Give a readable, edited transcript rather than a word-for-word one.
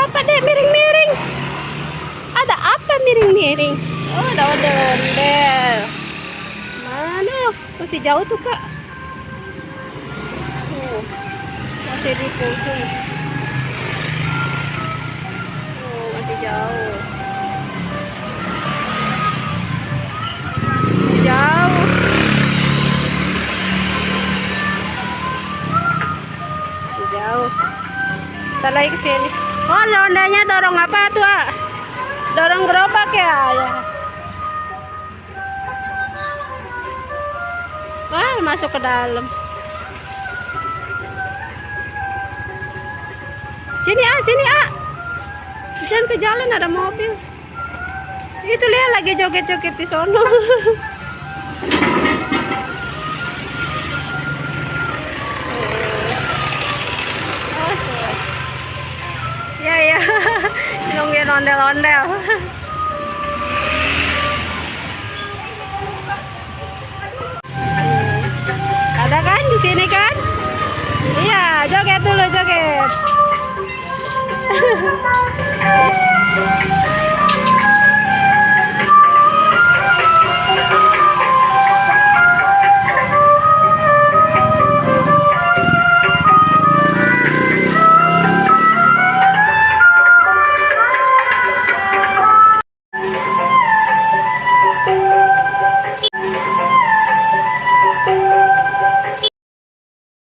apa dek miring-miring? Ada apa miring-miring? Oh, ada ondel-ondel. Mana? Masih jauh tuh kak. Masih di ujung. Masih jauh. Masih jauh. Masih jauh. Ntar lagi kesini. Oh, ondanya dorong apa tuh? Dorong gerobak ya? Wah, masuk ke dalam. Sini sini jangan ke jalan, ada mobil. Itu lihat lagi joget-joget di sono. Ya, nungguin ondel-ondel.